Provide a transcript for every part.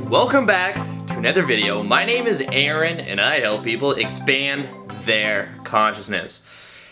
Welcome back to another video. My name is Aaron and I help people expand their consciousness.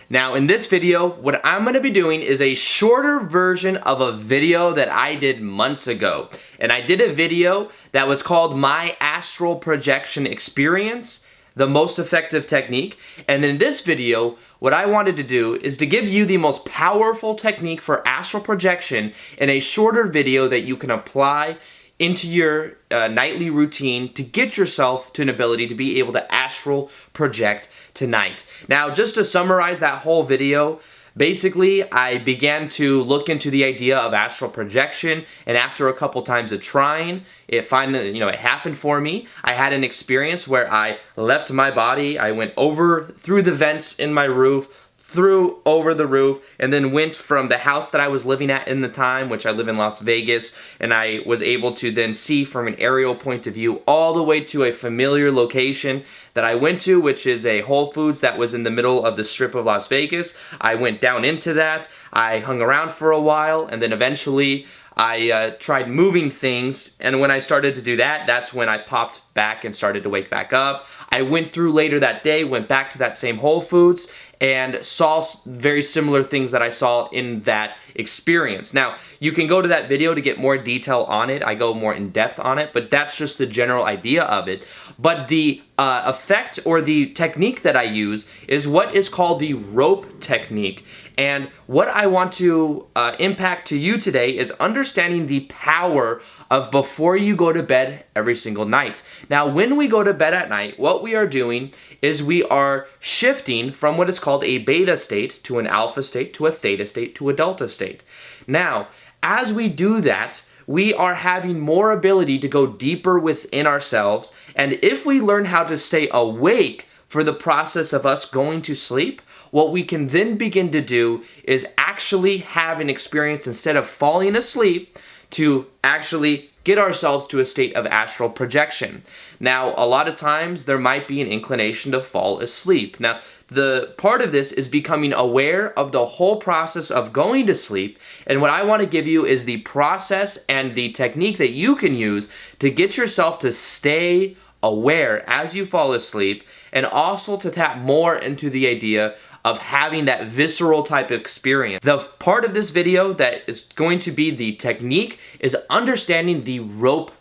Now in this video, what I'm going to be doing is a shorter version of a video that I did months ago. And I did a video that was called My Astral Projection Experience, the most effective technique. And in this video, what I wanted to do is to give you the most powerful technique for astral projection in a shorter video that you can apply into your nightly routine to get yourself to an ability to be able to astral project tonight. Now, just to summarize that whole video, basically, I began to look into the idea of astral projection, and after a couple times of trying, it finally, it happened for me. I had an experience where I left my body, I went over through the vents in my roof, through over the roof, and then went from the house that I was living at in the time, which I live in Las Vegas, and I was able to then see from an aerial point of view all the way to a familiar location that I went to, which is a Whole Foods that was in the middle of the strip of Las Vegas. I went down into that, I hung around for a while, and then eventually I tried moving things, and when I started to do that, that's when I popped back and started to wake back up. I went through later that day, went back to that same Whole Foods, and saw very similar things that I saw in that experience. Now, you can go to that video to get more detail on it. I go more in depth on it, but that's just the general idea of it. But the effect or the technique that I use is what is called the rope technique. And what I want to impact to you today is understanding the power of before you go to bed every single night. Now, when we go to bed at night, what we are doing is we are shifting from what is called a beta state to an alpha state to a theta state to a delta state. Now, as we do that, we are having more ability to go deeper within ourselves, and if we learn how to stay awake for the process of us going to sleep, what we can then begin to do is actually have an experience instead of falling asleep to actually get ourselves to a state of astral projection. Now, a lot of times there might be an inclination to fall asleep. Now, the part of this is becoming aware of the whole process of going to sleep, and what I want to give you is the process and the technique that you can use to get yourself to stay aware as you fall asleep, and also to tap more into the idea of having that visceral type of experience. The part of this video that is going to be the technique is understanding the rope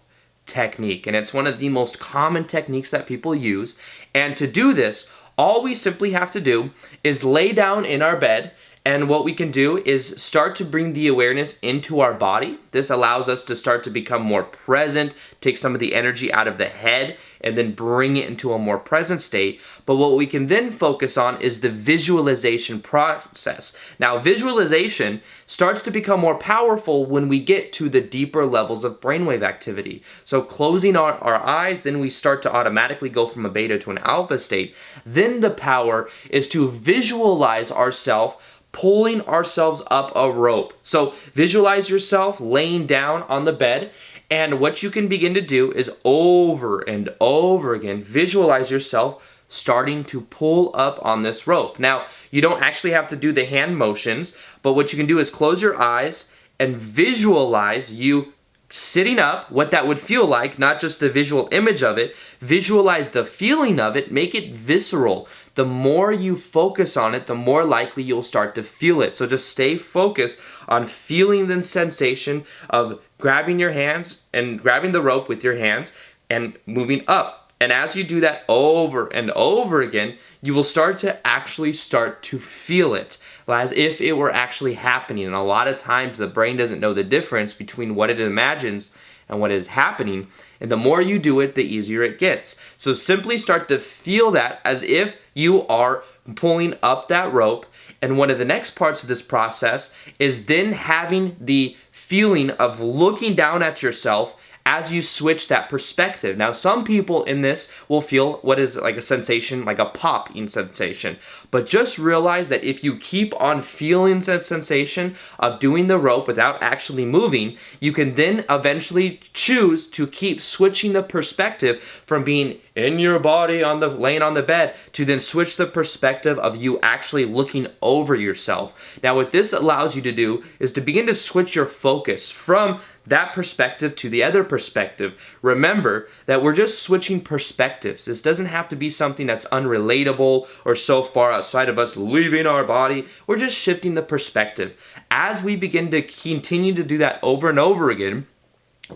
technique, and it's one of the most common techniques that people use. And to do this, all we simply have to do is lay down in our bed, and what we can do is start to bring the awareness into our body. This allows us to start to become more present, take some of the energy out of the head, and then bring it into a more present state. But what we can then focus on is the visualization process. Now, visualization starts to become more powerful when we get to the deeper levels of brainwave activity. So closing our eyes, then we start to automatically go from a beta to an alpha state. Then the power is to visualize ourselves pulling ourselves up a rope. So visualize yourself laying down on the bed, and what you can begin to do is over and over again visualize yourself starting to pull up on this rope. Now, you don't actually have to do the hand motions, but what you can do is close your eyes and visualize you sitting up, what that would feel like, not just the visual image of it, visualize the feeling of it, make it visceral. The more you focus on it, the more likely you'll start to feel it. So just stay focused on feeling the sensation of grabbing your hands and grabbing the rope with your hands and moving up. And as you do that over and over again, you will start to feel it as if it were actually happening. And a lot of times the brain doesn't know the difference between what it imagines and what is happening. And the more you do it, the easier it gets. So simply start to feel that as if you are pulling up that rope. And one of the next parts of this process is then having the feeling of looking down at yourself as you switch that perspective. Now, some people in this will feel what is like a sensation, like a popping sensation. But just realize that if you keep on feeling that sensation of doing the rope without actually moving, you can then eventually choose to keep switching the perspective from being in your body laying on the bed, to then switch the perspective of you actually looking over yourself. Now what this allows you to do is to begin to switch your focus from that perspective to the other perspective. Remember that we're just switching perspectives. This doesn't have to be something that's unrelatable or so far outside of us leaving our body. We're just shifting the perspective. As we begin to continue to do that over and over again,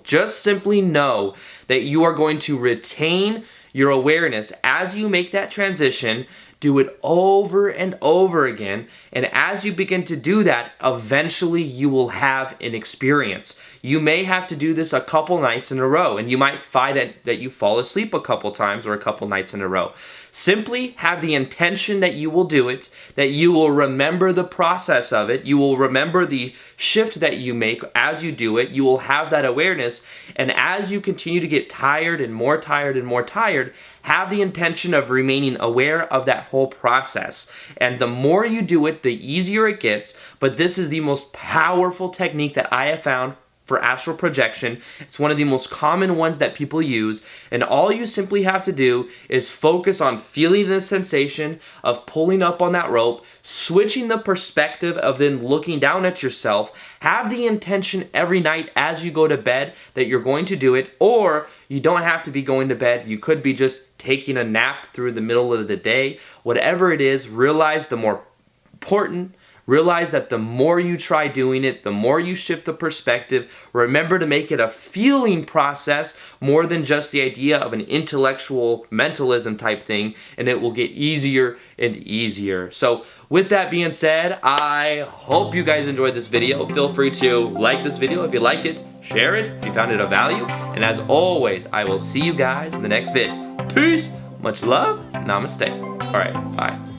just simply know that you are going to retain your awareness as you make that transition. Do it over and over again, and as you begin to do that, eventually you will have an experience. You may have to do this a couple nights in a row, and you might find that you fall asleep a couple times or a couple nights in a row. Simply have the intention that you will do it, that you will remember the process of it, you will remember the shift that you make as you do it, you will have that awareness, and as you continue to get tired and more tired and more tired, have the intention of remaining aware of that whole process. And the more you do it, the easier it gets, but this is the most powerful technique that I have found for astral projection. It's one of the most common ones that people use, and all you simply have to do is focus on feeling the sensation of pulling up on that rope, switching the perspective of then looking down at yourself. Have the intention every night as you go to bed that you're going to do it, or you don't have to be going to bed. You could be just taking a nap through the middle of the day. Whatever it is, realize the more important. Realize that the more you try doing it, the more you shift the perspective. Remember to make it a feeling process more than just the idea of an intellectual mentalism type thing, and it will get easier and easier. So with that being said, I hope you guys enjoyed this video. Feel free to like this video if you liked it, share it if you found it of value, and as always, I will see you guys in the next vid. Peace, much love, namaste. All right, bye.